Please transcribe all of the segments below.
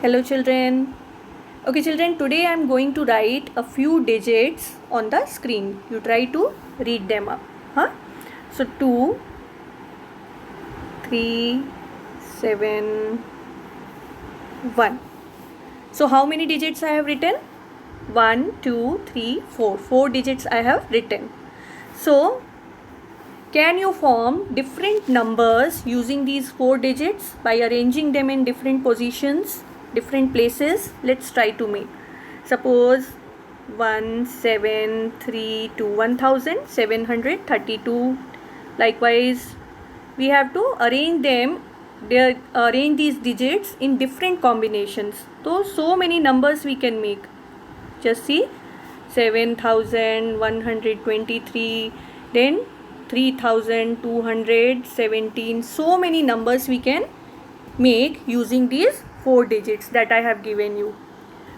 Hello children. Okay children, today I am going to write a few digits on the screen. You try to read them up. So 2, 3, 7, 1. So how many digits I have written? 1, 2, 3, 4. 4 digits I have written. So can you form different numbers using these 4 digits by arranging them in different positions, different places? Let's try to make. Suppose 173 to 1732. Likewise, we have to arrange these digits in different combinations. So many numbers we can make. Just see, 7123, then 3217. So many numbers we can make using these 4 digits that I have given you.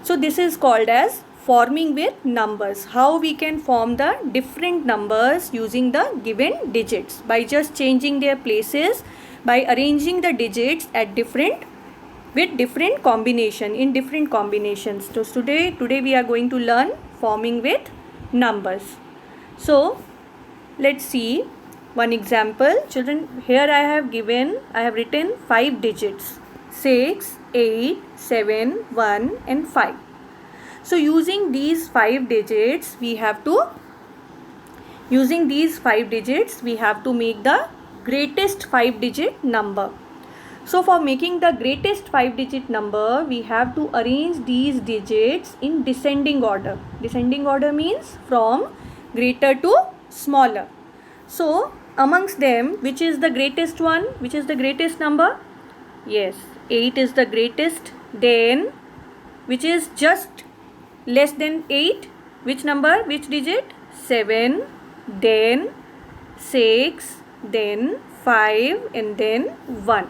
So this is called as forming with numbers. How we can form the different numbers using the given digits by just changing their places, by arranging the digits at different combination, in different combinations. So today we are going to learn forming with numbers. So let's see one example. Children, here I have written 5 digits: 6, 8, 7, 1 and 5. So using these 5 digits we have to make the greatest 5 digit number. So for making the greatest 5 digit number, we have to arrange these digits in descending order. Descending order means from greater to smaller. So amongst them, which is the greatest one? Which is the greatest number? Yes, 8 is the greatest. Then which is just less than 8? Which number? Which digit? 7, then 6, then 5 and then 1.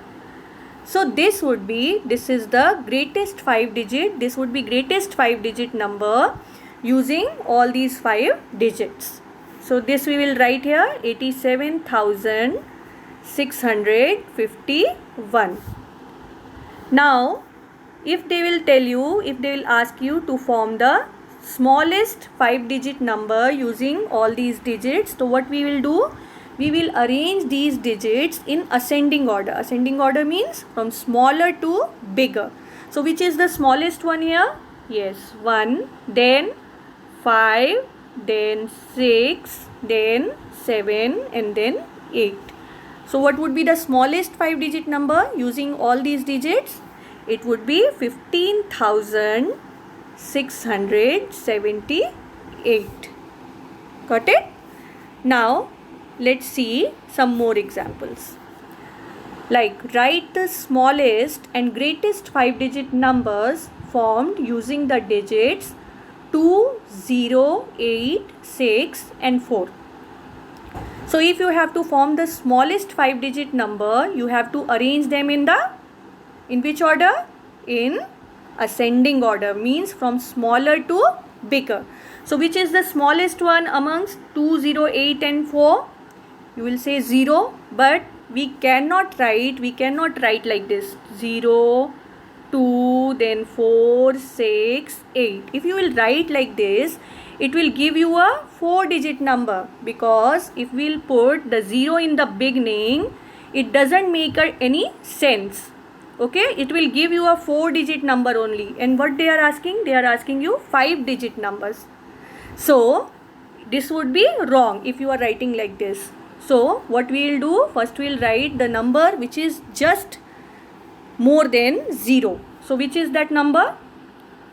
So this is the greatest 5 digit. This would be greatest 5 digit number using all these 5 digits. So this we will write here, 87,651. Now if they will ask you to form the smallest 5 digit number using all these digits, so what we will do? We will arrange these digits in ascending order. Ascending order means from smaller to bigger. So which is the smallest one here? Yes, 1, then 5, then 6, then 7 and then 8. So what would be the smallest 5 digit number using all these digits? It would be 15,678. Got it? Now let's see some more examples. Like, write the smallest and greatest 5 digit numbers formed using the digits 2, 0, 8, 6 and 4. So if you have to form the smallest 5 digit number, you have to arrange them in which order? In ascending order, means from smaller to bigger. So which is the smallest one amongst 2, 0, 8 and 4? You will say 0, but we cannot write like this: 0, 2, then 4, 6, 8. If you will write like this, it will give you a 4 digit number, because if we will put the 0 in the beginning, it doesn't make any sense. Okay, it will give you a 4 digit number only. And what they are asking? They are asking you 5 digit numbers. So this would be wrong if you are writing like this. So what we will do? First we will write the number which is just more than 0. So which is that number?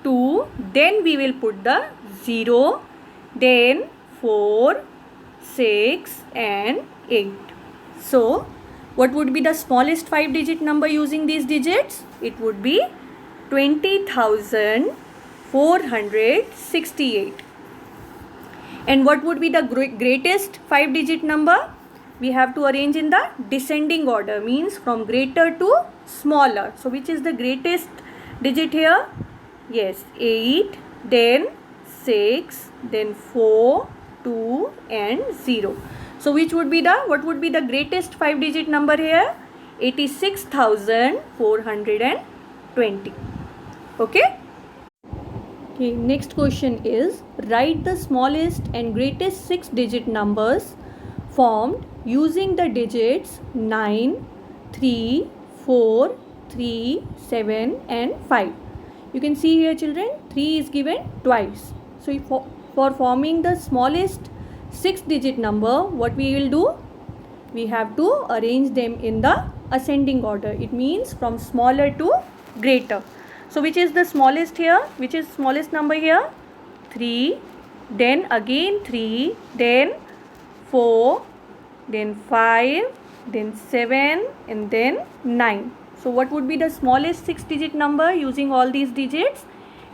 2. Then we will put the 0, then 4, 6 and 8. So what would be the smallest 5 digit number using these digits? It would be 20,468. And what would be the greatest 5 digit number? We have to arrange in the descending order, means from greater to smaller. So which is the greatest digit here? Yes, 8, then 6, then 4, 2 and 0. So what would be the greatest 5 digit number here? 86,420. Okay? Okay, next question is write the smallest and greatest 6-digit numbers formed using the digits 9, 3, 4, 3, 7 and 5. You can see here children 3 is given twice. So for forming the smallest 6-digit number, what we will do? We have to arrange them in the ascending order. It means from smaller to greater. So which is the smallest here? Which is smallest number here? 3, then again 3, then 4, then 5, then 7 and then 9. So what would be the smallest 6-digit number using all these digits?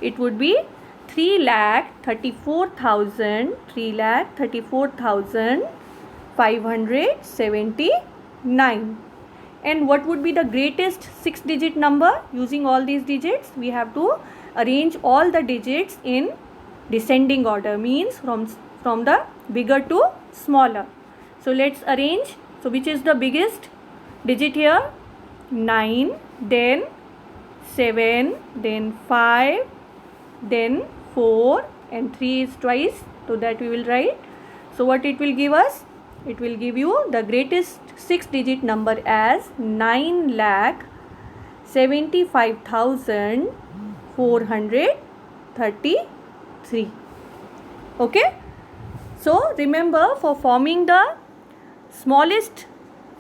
It would be 3,34,579. And what would be the greatest 6-digit number using all these digits? We have to arrange all the digits in descending order, means from the bigger to smaller. So let's arrange. So which is the biggest digit here? 9, then 7, then 5, then 4 and 3 is twice, so that we will write. So what it will give us? It will give you the greatest 6-digit number as 9,75,433. Okay? So remember, for forming the smallest,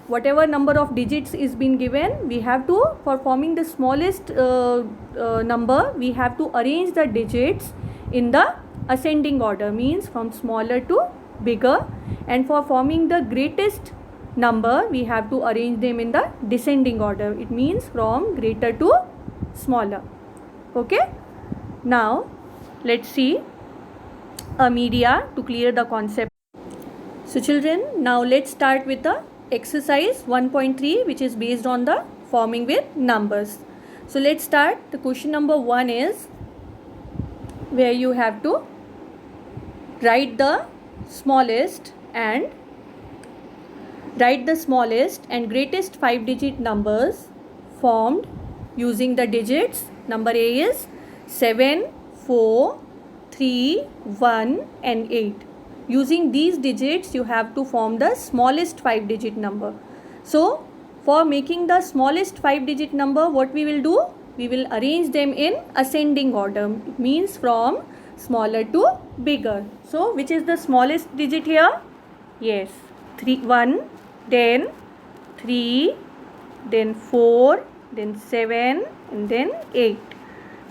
whatever number of digits is been given, we have to, for forming the smallest number, we have to arrange the digits in the ascending order, means from smaller to bigger. And for forming the greatest number, we have to arrange them in the descending order. It means from greater to smaller. Okay? Now let's see a media to clear the concept. So children, now let's start with the exercise 1.3, which is based on the forming with numbers. So let's start. The question number 1 is where you have to write the smallest and greatest 5-digit numbers formed using the digits. Number A is 7, 4, 3, 1 and 8. Using these digits, you have to form the smallest 5-digit number. So for making the smallest 5-digit number, what we will do? We will arrange them in ascending order. It means from smaller to bigger. So which is the smallest digit here? Yes, 1, then 3, then 4, then 7 and then 8.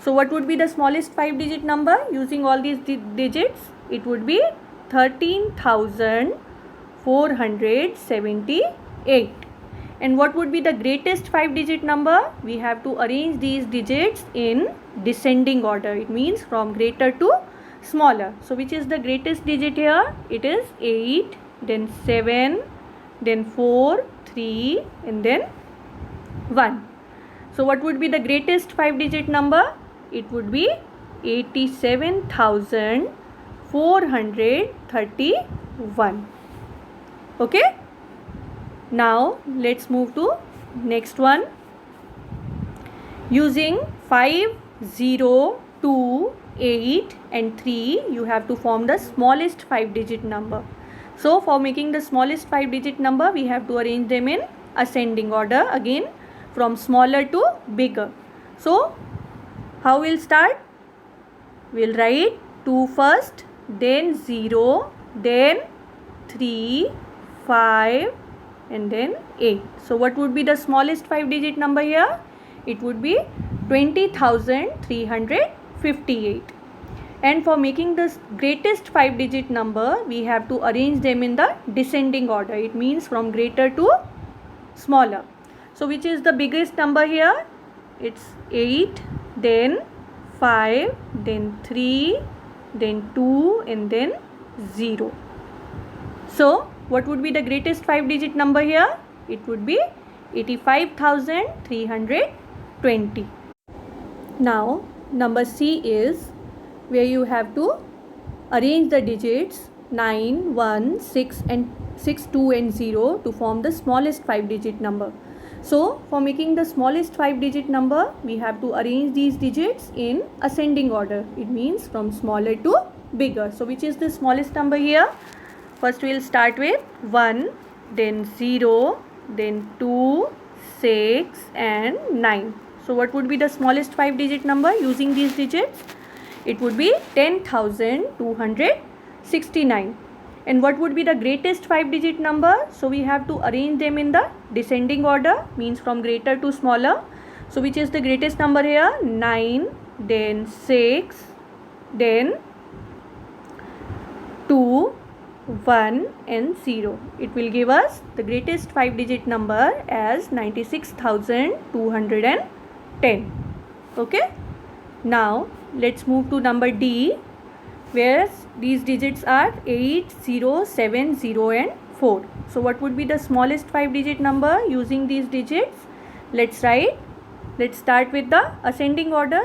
So what would be the smallest 5-digit number using all these digits? It would be 13,478. And what would be the greatest 5-digit number? We have to arrange these digits in descending order. It means from greater to smaller. So which is the greatest digit here? It is 8, then 7, then 4, 3 and then 1. So what would be the greatest 5-digit number? It would be 87,431. Okay? Now let's move to next one. Using 5, 0, 2, 8 and 3, you have to form the smallest 5-digit number. So for making the smallest 5-digit number, we have to arrange them in ascending order, again from smaller to bigger. So how we'll start? We'll write 2 first, then 0, then 3, 5 and then 8. So what would be the smallest 5-digit number here? It would be 20,358. And for making the greatest 5-digit number, we have to arrange them in the descending order. It means from greater to smaller. So which is the biggest number here? It's 8, then 5, then 3, then 2 and then 0. So what would be the greatest 5-digit number here? It would be 85,320. Now number C is where you have to arrange the digits 9, 1, 6, 2 and 0 to form the smallest 5-digit number. So for making the smallest 5-digit number, we have to arrange these digits in ascending order. It means from smaller to bigger. So which is the smallest number here? First we will start with 1, then 0, then 2, 6 and 9. So what would be the smallest 5-digit number using these digits? It would be 10,269. And what would be the greatest 5-digit number? So we have to arrange them in the descending order, means from greater to smaller. So which is the greatest number here? 9, then 6, then 2, 1 and 0. It will give us the greatest 5-digit number as 96,210. Okay. Now let's move to number D, where these digits are 8, 0, 7, 0 and 4. So what would be the smallest 5-digit number using these digits? Let's write. Let's start with the ascending order.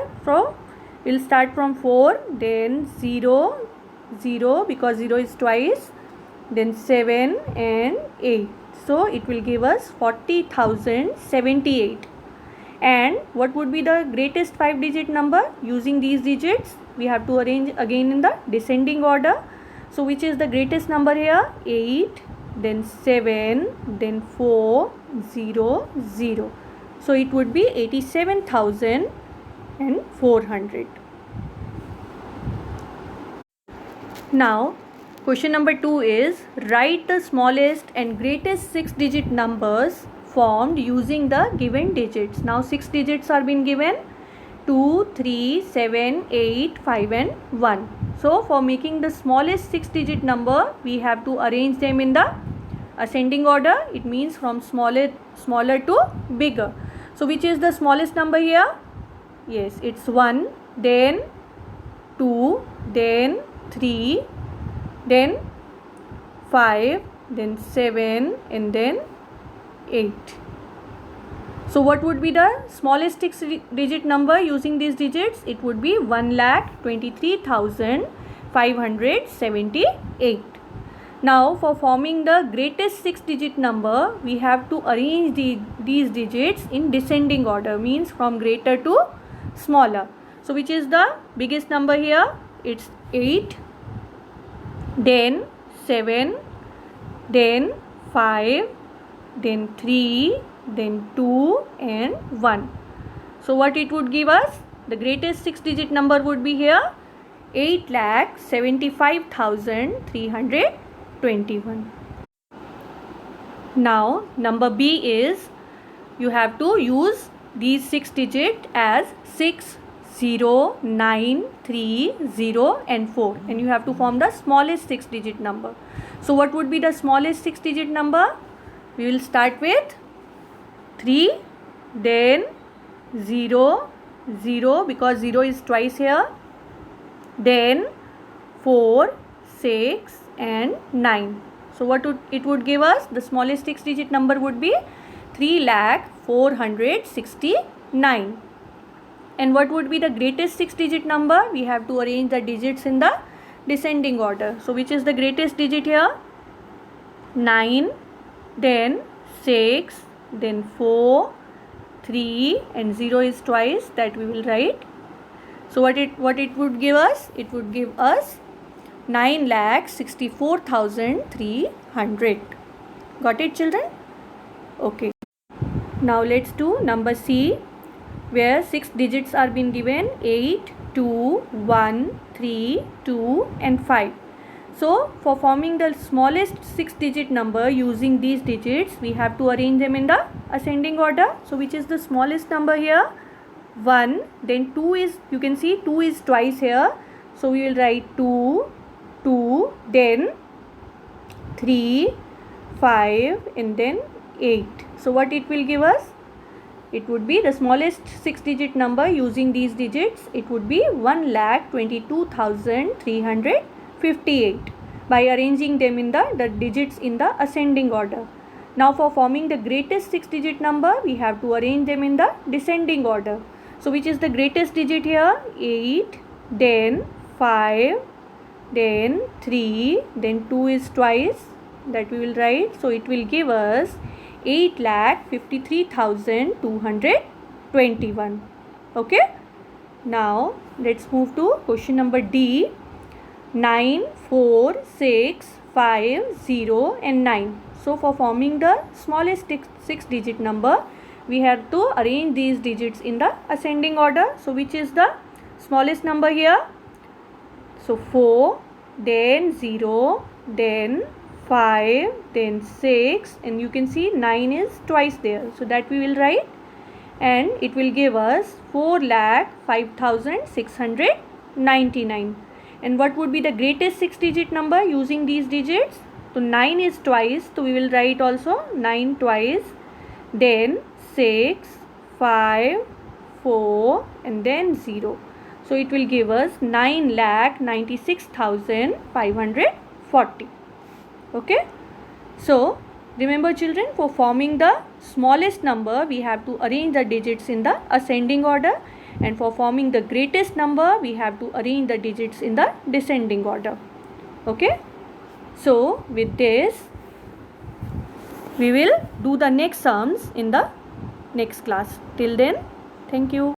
We'll start from 4, then 0, 0 because 0 is twice, then 7 and 8. So it will give us 40,078. And what would be the greatest 5-digit number using these digits? We have to arrange again in the descending order. So which is the greatest number here? 8, then 7, then 4, 0, 0. So it would be 87,400. Now question number 2 is write the smallest and greatest 6-digit numbers formed using the given digits. Now 6 digits are been given: 2, 3, 7, 8, 5 and 1. So for making the smallest 6-digit number, we have to arrange them in the ascending order. It means from smaller to bigger. So which is the smallest number here? Yes, it's 1, then 2, then 3, then 5, then 7 and then 8. So what would be the smallest 6-digit number using these digits? It would be 1,23,578. Now for forming the greatest 6-digit number, we have to arrange these digits in descending order, means from greater to smaller. So which is the biggest number here? It's 8, then 7, then 5, then 3, then 2 and 1. So what it would give us? The greatest 6-digit number would be here 8,75,321. Now number B is, you have to use these 6 digits as 6, 0, 9, 3, 0 and 4, and you have to form the smallest 6-digit number. So what would be the smallest 6-digit number? We will start with 3, then 0, 0 because 0 is twice here, then 4, 6 and 9. So what it would give us? The smallest 6-digit number would be 3,469. And what would be the greatest 6-digit number? We have to arrange the digits in the descending order. So which is the greatest digit here? 9, then 6, then 4, 3 and 0 is twice, that we will write. So what it would give us? It would give us 9,64,300. Got it, children? Okay. Now let's do number C, where 6 digits are been given: 8, 2, 1, 3, 2 and 5. So for forming the smallest 6-digit number using these digits, we have to arrange them in the ascending order. So which is the smallest number here? 1, then 2 is, you can see 2 is twice here. So we will write 2, 2, then 3, 5 and then 8. So what it will give us? It would be the smallest 6-digit number using these digits. It would be 1,22,358 by arranging them in the digits in the ascending order. Now for forming the greatest 6-digit number, we have to arrange them in the descending order. So which is the greatest digit here? 8, then 5, then 3, then 2 is twice, that we will write. So it will give us 8,53,221. Okay. Now let's move to question number D. 9, 4, 6, 5, 0 and 9. So for forming the smallest 6-digit number, we have to arrange these digits in the ascending order. So which is the smallest number here? So 4, then 0, then 5, then 6, and you can see 9 is twice there. So that we will write, and it will give us 4,05,699. And what would be the greatest 6-digit number using these digits? So 9 is twice, so we will write also 9 twice, then 6, 5, 4 and then 0. So it will give us 9,96,540. Okay. So remember children, for forming the smallest number, we have to arrange the digits in the ascending order, and for forming the greatest number, we have to arrange the digits in the descending order. Okay. So with this, we will do the next sums in the next class. Till then, thank you.